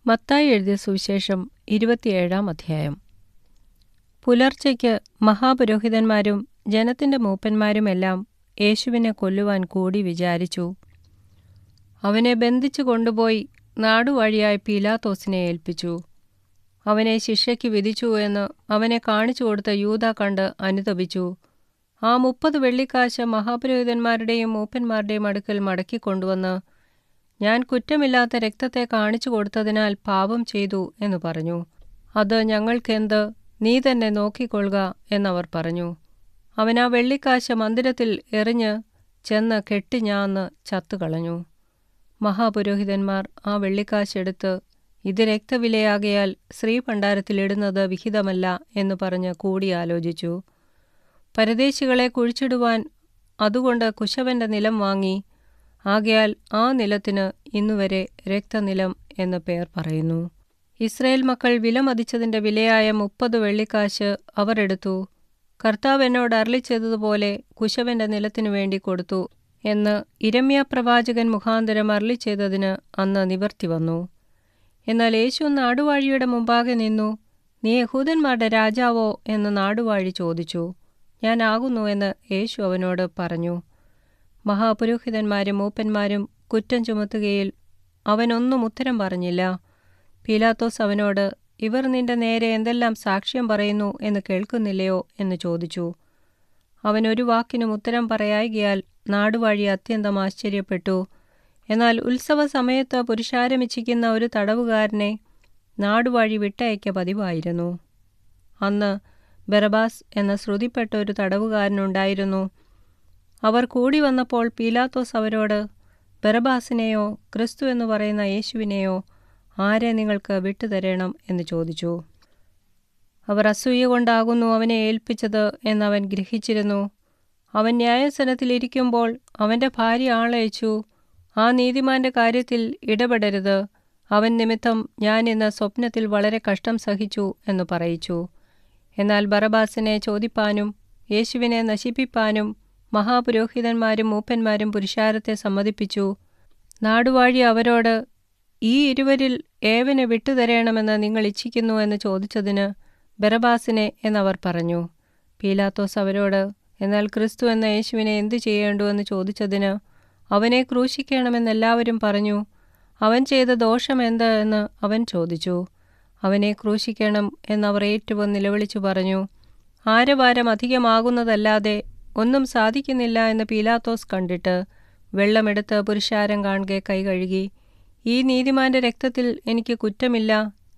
മത്തായി എഴുതിയ സുവിശേഷം 27-ാം അധ്യായം. പുലർച്ചയ്ക്ക് മഹാപുരോഹിതന്മാരും ജനത്തിന്റെ മൂപ്പന്മാരുമെല്ലാം യേശുവിനെ കൊല്ലുവാൻ കൂടി വിചാരിച്ചു. അവനെ ബന്ധിച്ചു കൊണ്ടുപോയി നാടുവഴിയായി പീലാത്തോസിനെ ഏൽപ്പിച്ചു. അവനെ ശിക്ഷയ്ക്ക് വിധിച്ചു എന്ന് അവനെ കാണിച്ചു കൊടുത്ത യൂദാ കണ്ട് അനുതപിച്ചു. ആ 30 വെള്ളിക്കാശ് മഹാപുരോഹിതന്മാരുടെയും മൂപ്പന്മാരുടെയും അടുക്കൽ മടക്കിക്കൊണ്ടുവന്ന്, ഞാൻ കുറ്റമില്ലാത്ത രക്തത്തെ കാണിച്ചു കൊടുത്തതിനാൽ പാപം ചെയ്തു എന്ന് പറഞ്ഞു. അത് ഞങ്ങൾക്കെന്ത്, നീ തന്നെ നോക്കിക്കൊള്ളുക എന്നവർ പറഞ്ഞു. അവൻ ആ വെള്ളിക്കാശ് മന്ദിരത്തിൽ എറിഞ്ഞ് ചെന്ന് കെട്ടിഞ്ഞാന്ന് ചത്തുകളഞ്ഞു. മഹാപുരോഹിതന്മാർ ആ വെള്ളിക്കാശെടുത്ത്, ഇത് രക്തവിലയാകയാൽ സ്ത്രീഭണ്ഡാരത്തിലിടുന്നത് വിഹിതമല്ല എന്ന് പറഞ്ഞ് കൂടിയാലോചിച്ചു. പരദേശികളെ കുഴിച്ചിടുവാൻ അതുകൊണ്ട് കുശവന്റെ നിലം വാങ്ങി. ആകയാൽ ആ നിലത്തിന് ഇന്നുവരെ രക്തനിലം എന്ന് പേർ പറയുന്നു. ഇസ്രായേൽ മക്കൾ വിലമതിച്ചതിന്റെ വിലയായ 30 വെള്ളിക്കാശ് അവർ എടുത്തു. കർത്താവ് എന്നോട് അരുളിച്ചെയ്തതുപോലെ കുശവന്റെ നിലത്തിനു വേണ്ടി കൊടുത്തു എന്ന് യിരെമ്യാപ്രവാചകൻ മുഖാന്തരം അരുളിച്ചെയ്തതിന് അന്ന് നിവർത്തി വന്നു. എന്നാൽ യേശു നാടുവാഴിയുടെ മുമ്പാകെ നിന്നു. നീ യഹൂദന്മാരുടെ രാജാവോ എന്ന് നാടുവാഴി ചോദിച്ചു. ഞാൻ ആകുന്നു എന്ന് യേശു അവനോട് പറഞ്ഞു. മഹാപുരോഹിതന്മാരും മൂപ്പന്മാരും കുറ്റം ചുമത്തുകയിൽ അവനൊന്നും ഉത്തരം പറഞ്ഞില്ല. പീലാത്തോസ് അവനോട്, ഇവർ നിന്റെ നേരെ എന്തെല്ലാം സാക്ഷ്യം പറയുന്നു എന്ന് കേൾക്കുന്നില്ലയോ എന്ന് ചോദിച്ചു. അവൻ ഒരു വാക്കിനും ഉത്തരം പറയായ്കയാൽ നാടുവാഴി അത്യന്തം ആശ്ചര്യപ്പെട്ടു. എന്നാൽ ഉത്സവ സമയത്ത് പുരുഷാരമിച്ചിക്കുന്ന ഒരു തടവുകാരനെ നാടുവാഴി വിട്ടയക്ക പതിവായിരുന്നു. അന്ന് ബറബ്ബാസ് എന്ന ശ്രുതിപ്പെട്ട ഒരു തടവുകാരനുണ്ടായിരുന്നു. അവർ കൂടി വന്നപ്പോൾ പീലാത്തോസ് അവരോട്, ബറബ്ബാസിനെയോ ക്രിസ്തു എന്ന് പറയുന്ന യേശുവിനെയോ ആരെ നിങ്ങൾക്ക് വിട്ടുതരണം എന്ന് ചോദിച്ചു. അവർ അസൂയ കൊണ്ടാകുന്നു അവനെ ഏൽപ്പിച്ചത് എന്നവൻ ഗ്രഹിച്ചിരുന്നു. അവൻ ന്യായാസനത്തിലിരിക്കുമ്പോൾ അവൻ്റെ ഭാര്യ ആളയച്ചു, ആ നീതിമാന്റെ കാര്യത്തിൽ ഇടപെടരുത്, അവൻ നിമിത്തം ഞാൻ ഇന്ന് സ്വപ്നത്തിൽ വളരെ കഷ്ടം സഹിച്ചു എന്ന് പറയിച്ചു. എന്നാൽ ബറബ്ബാസിനെ ചോദിപ്പാനും യേശുവിനെ നശിപ്പിപ്പാനും മഹാപുരോഹിതന്മാരും മൂപ്പന്മാരും പുരുഷാരത്തെ സമ്മതിപ്പിച്ചു. നാടുവാഴി അവരോട്, ഈ ഇരുവരിൽ ഏവനെ വിട്ടുതരണമെന്ന് നിങ്ങൾ ഇച്ഛിക്കുന്നു എന്ന് ചോദിച്ചതിന് ബറബ്ബാസിനെ എന്നവർ പറഞ്ഞു. പീലാത്തോസ് അവരോട്, എന്നാൽ ക്രിസ്തു എന്ന യേശുവിനെ എന്തു ചെയ്യേണ്ടു എന്ന് ചോദിച്ചതിന് അവനെ ക്രൂശിക്കണമെന്നെല്ലാവരും പറഞ്ഞു. അവൻ ചെയ്ത ദോഷം എന്ത് എന്ന് അവൻ ചോദിച്ചു. അവനെ ക്രൂശിക്കണം എന്നവർ ഏറ്റവും നിലവിളിച്ചു പറഞ്ഞു. ആരവാരം അധികമാകുന്നതല്ലാതെ ഒന്നും സാധിക്കുന്നില്ല എന്ന് പീലാത്തോസ് കണ്ടിട്ട് വെള്ളമെടുത്ത് പുരുഷാരം കാണുകെ കൈ കഴുകി, ഈ നീതിമാന്റെ രക്തത്തിൽ എനിക്ക് കുറ്റമില്ല,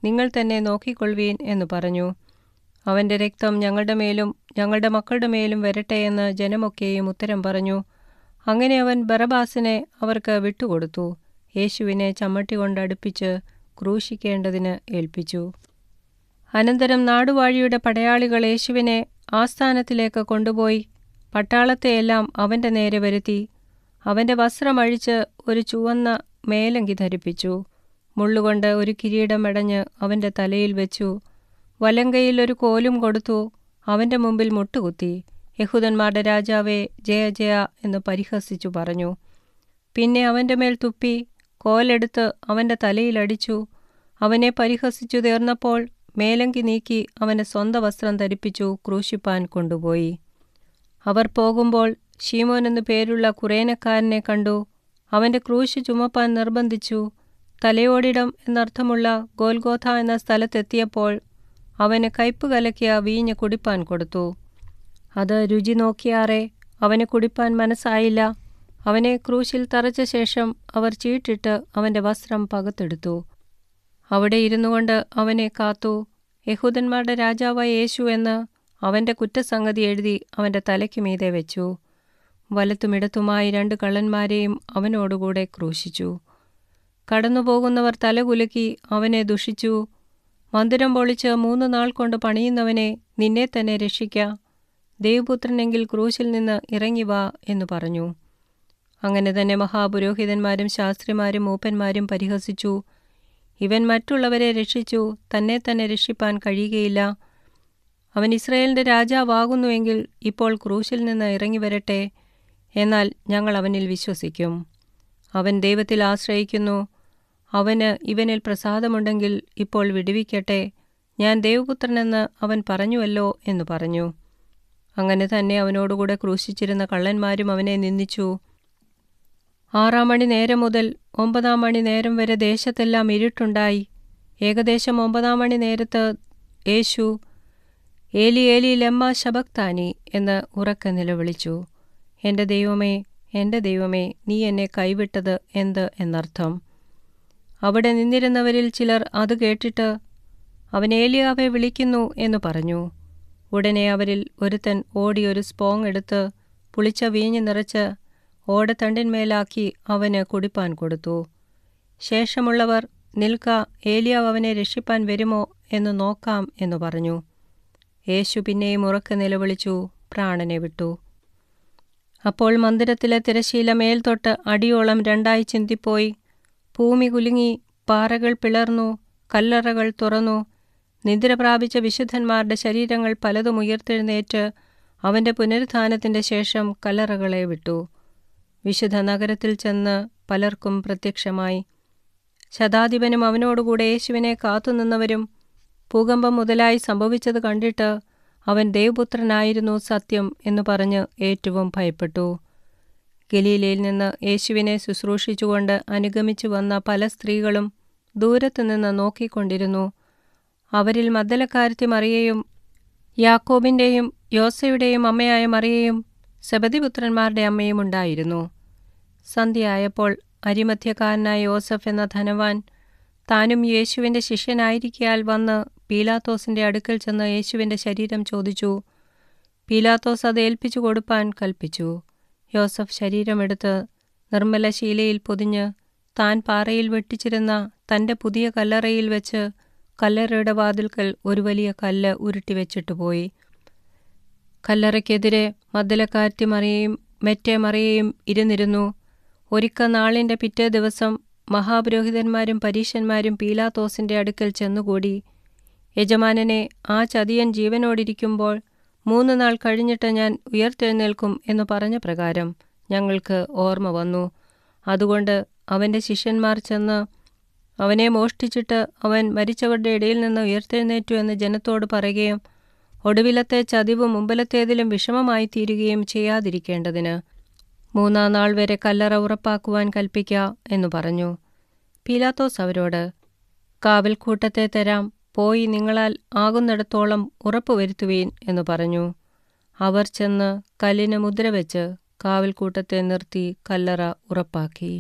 നിങ്ങൾ തന്നെ നോക്കിക്കൊള്ളുവീൻ എന്ന് പറഞ്ഞു. അവന്റെ രക്തം ഞങ്ങളുടെ മേലും ഞങ്ങളുടെ മക്കളുടെ മേലും വരട്ടെ എന്ന് ജനമൊക്കെയും ഉത്തരം പറഞ്ഞു. അങ്ങനെ അവൻ ബറബ്ബാസിനെ അവർക്ക് വിട്ടുകൊടുത്തു. യേശുവിനെ ചമ്മട്ടി കൊണ്ട് അടുപ്പിച്ച് ക്രൂശിക്കേണ്ടതിന് ഏൽപ്പിച്ചു. അനന്തരം നാടുവാഴിയുടെ പടയാളികൾ യേശുവിനെ ആസ്ഥാനത്തിലേക്ക് കൊണ്ടുപോയി പട്ടാളത്തെയെല്ലാം അവൻ്റെ നേരെ വരുത്തി. അവൻ്റെ വസ്ത്രം അഴിച്ച് ഒരു ചുവന്ന മേലങ്കി ധരിപ്പിച്ചു. മുള്ളുകൊണ്ട് ഒരു കിരീടം മെടഞ്ഞ് അവൻ്റെ തലയിൽ വെച്ചു. വലങ്കയിൽ ഒരു കോലും കൊടുത്തു. അവൻ്റെ മുമ്പിൽ മുട്ടുകുത്തി, യഹൂദന്മാരുടെ രാജാവേ, ജയ ജയ എന്ന് പരിഹസിച്ചു പറഞ്ഞു. പിന്നെ അവൻ്റെ മേൽ തുപ്പി കോലെടുത്ത് അവൻ്റെ തലയിലടിച്ചു. അവനെ പരിഹസിച്ചു തീർന്നപ്പോൾ മേലങ്കി നീക്കി അവൻ്റെ സ്വന്തം വസ്ത്രം ധരിപ്പിച്ചു ക്രൂശിപ്പാൻ കൊണ്ടുപോയി. അവർ പോകുമ്പോൾ ശീമോൻ എന്നു പേരുള്ള കുറേനക്കാരനെ കണ്ടു. അവൻ്റെ ക്രൂശ് ചുമപ്പാൻ നിർബന്ധിച്ചു. തലയോടിടം എന്നർത്ഥമുള്ള ഗോൽഗോഥ എന്ന സ്ഥലത്തെത്തിയപ്പോൾ അവന് കയ്പ് കലക്കിയ വീഞ്ഞ് കുടിപ്പാൻ കൊടുത്തു. അത് രുചി നോക്കിയാറെ അവന് കുടിപ്പാൻ മനസ്സായില്ല. അവനെ ക്രൂശിൽ തറച്ച ശേഷം അവർ ചീട്ടിട്ട് അവൻ്റെ വസ്ത്രം പകുത്തെടുത്തു. അവിടെ ഇരുന്നുകൊണ്ട് അവനെ കാത്തു. യഹൂദന്മാരുടെ രാജാവായ യേശു എന്ന് അവൻ്റെ കുറ്റസംഗതി എഴുതി അവൻ്റെ തലയ്ക്ക് മീതെ വെച്ചു. വലത്തുമിടത്തുമായി 2 കള്ളന്മാരെയും അവനോടുകൂടെ ക്രൂശിച്ചു. കടന്നുപോകുന്നവർ തലകുലുക്കി അവനെ ദുഷിച്ചു. മന്ദിരം പൊളിച്ച് 3 നാൾ കൊണ്ട് പണിയുന്നവനെ, നിന്നെ തന്നെ രക്ഷിക്ക, ദൈവപുത്രനെങ്കിൽ ക്രൂശിൽ നിന്ന് ഇറങ്ങി വാ എന്ന് പറഞ്ഞു. അങ്ങനെ തന്നെ മഹാപുരോഹിതന്മാരും ശാസ്ത്രിമാരും മൂപ്പന്മാരും പരിഹസിച്ചു. ഇവൻ മറ്റുള്ളവരെ രക്ഷിച്ചു, തന്നെ തന്നെ രക്ഷിപ്പാൻ കഴിയുകയില്ല. അവൻ ഇസ്രായേലിൻ്റെ രാജാവാകുന്നുവെങ്കിൽ ഇപ്പോൾ ക്രൂശിൽ നിന്ന് ഇറങ്ങി വരട്ടെ, എന്നാൽ ഞങ്ങൾ അവനിൽ വിശ്വസിക്കും. അവൻ ദൈവത്തിൽ ആശ്രയിക്കുന്നു. അവന് ഇവനിൽ പ്രസാദമുണ്ടെങ്കിൽ ഇപ്പോൾ വിടുവിക്കട്ടെ, ഞാൻ ദൈവപുത്രനെന്ന് അവൻ പറഞ്ഞുവല്ലോ എന്നു പറഞ്ഞു. അങ്ങനെ തന്നെ അവനോടുകൂടെ ക്രൂശിച്ചിരുന്ന കള്ളന്മാരും അവനെ നിന്ദിച്ചു. 6 മണി നേരം മുതൽ 9 മണി നേരം വരെ ദേശത്തെല്ലാം ഇരുട്ടുണ്ടായി. ഏകദേശം 9 മണി നേരത്ത് യേശു ഏലി ഏലി ലമ്മ ശബക്താനി എന്ന് ഉറക്കെ നിലവിളിച്ചു. എൻ്റെ ദൈവമേ, എൻ്റെ ദൈവമേ, നീ എന്നെ കൈവിട്ടത് എന്ത് എന്നർത്ഥം. അവിടെ നിന്നിരുന്നവരിൽ ചിലർ അത് കേട്ടിട്ട് അവൻ ഏലിയാവെ വിളിക്കുന്നു എന്ന് പറഞ്ഞു. ഉടനെ അവരിൽ ഒരുത്തൻ ഓടി ഒരു സ്പോങ് എടുത്ത് പുളിച്ച വീഞ്ഞ് നിറച്ച് ഓടത്തണ്ടിന്മേലാക്കി അവന് കുടിപ്പാൻ കൊടുത്തു. ശേഷമുള്ളവർ, നിൽക്ക, ഏലിയാവ് അവനെ രക്ഷിപ്പാൻ വരുമോ എന്ന് നോക്കാം എന്നു പറഞ്ഞു. യേശു പിന്നെയും ഉറക്കെ നിലവിളിച്ചു പ്രാണനെ വിട്ടു. അപ്പോൾ മന്ദിരത്തിലെ തിരശ്ശീല മേൽതൊട്ട് അടിയോളം 2 ചിന്തിപ്പോയി. ഭൂമി കുലുങ്ങി, പാറകൾ പിളർന്നു, കല്ലറകൾ തുറന്നു. നിദ്ര പ്രാപിച്ച വിശുദ്ധന്മാരുടെ ശരീരങ്ങൾ പലതും ഉയർത്തെഴുന്നേറ്റ് അവൻ്റെ പുനരുത്ഥാനത്തിൻ്റെ ശേഷം കല്ലറകളെ വിട്ടു. വിശുദ്ധ നഗരത്തിൽ ചെന്ന് പലർക്കും പ്രത്യക്ഷമായി. ശതാധിപനും അവനോടുകൂടെ യേശുവിനെ കാത്തുനിന്നവരും ഭൂകമ്പം മുതലായി സംഭവിച്ചത് കണ്ടിട്ട് അവൻ ദൈവപുത്രനായിരുന്നു സത്യം എന്നു പറഞ്ഞ് ഏറ്റവും ഭയപ്പെട്ടു. ഗലീലയിൽ നിന്ന് യേശുവിനെ ശുശ്രൂഷിച്ചുകൊണ്ട് അനുഗമിച്ചു വന്ന പല സ്ത്രീകളും ദൂരത്തുനിന്ന് നോക്കിക്കൊണ്ടിരുന്നു. അവരിൽ മഗ്ദലക്കാരത്തി മറിയയും യാക്കോബിൻ്റെയും യോസയുടെയും അമ്മയായ മറിയയും സെബദിപുത്രന്മാരുടെ അമ്മയും ഉണ്ടായിരുന്നു. സന്ധ്യയായപ്പോൾ അരിമധ്യക്കാരനായ യോസഫ് എന്ന ധനവാൻ താനും യേശുവിൻ്റെ ശിഷ്യനായിരിക്കയാൽ വന്ന് പീലാത്തോസിൻ്റെ അടുക്കൽ ചെന്ന് യേശുവിൻ്റെ ശരീരം ചോദിച്ചു. പീലാത്തോസ് അത് ഏൽപ്പിച്ചു കൊടുപ്പാൻ കൽപ്പിച്ചു. യോസഫ് ശരീരമെടുത്ത് നിർമ്മല ശീലയിൽ പൊതിഞ്ഞ് താൻ പാറയിൽ വെട്ടിച്ചിരുന്ന തൻ്റെ പുതിയ കല്ലറയിൽ വെച്ച് കല്ലറയുടെ വാതിൽക്കൽ ഒരു വലിയ കല്ല് ഉരുട്ടിവെച്ചിട്ട് പോയി. കല്ലറയ്ക്കെതിരെ മഗ്ദലക്കാരത്തി മറിയയും മെറ്റെ മറിയയും ഇരുന്നിരുന്നു. ഒരിക്ക നാളിൻ്റെ പിറ്റേ ദിവസം മഹാപുരോഹിതന്മാരും പരീശന്മാരും പീലാത്തോസിൻ്റെ അടുക്കൽ ചെന്നുകൂടി. യജമാനനെ, ആ ചതിയൻ ജീവനോടിരിക്കുമ്പോൾ 3 നാൾ കഴിഞ്ഞിട്ട് ഞാൻ ഉയർത്തെഴുന്നേൽക്കും എന്നു പറഞ്ഞ പ്രകാരം ഞങ്ങൾക്ക് ഓർമ്മ വന്നു. അതുകൊണ്ട് അവൻ്റെ ശിഷ്യന്മാർ ചെന്ന് അവനെ മോഷ്ടിച്ചിട്ട് അവൻ മരിച്ചവരുടെ ഇടയിൽ നിന്ന് ഉയർത്തെഴുന്നേറ്റു എന്ന് ജനത്തോട് പറയുകയും ഒടുവിലത്തെ ചതിവ് മുമ്പിലത്തേതിലും വിഷമമായി തീരുകയും ചെയ്യാതിരിക്കേണ്ടതിന് 3-ാം നാൾ വരെ കല്ലറ ഉറപ്പാക്കുവാൻ കൽപ്പിക്ക എന്നു പറഞ്ഞു. പീലാത്തോസ് അവരോട്, കാവൽക്കൂട്ടത്തെ തരാം, പോയി നിങ്ങളാൽ ആകുന്നിടത്തോളം ഉറപ്പുവരുത്തുവീൻ എന്നു പറഞ്ഞു. അവർ ചെന്ന് കല്ലിന് മുദ്രവെച്ച് കാവൽക്കൂട്ടത്തെ നിർത്തി കല്ലറ ഉറപ്പാക്കി.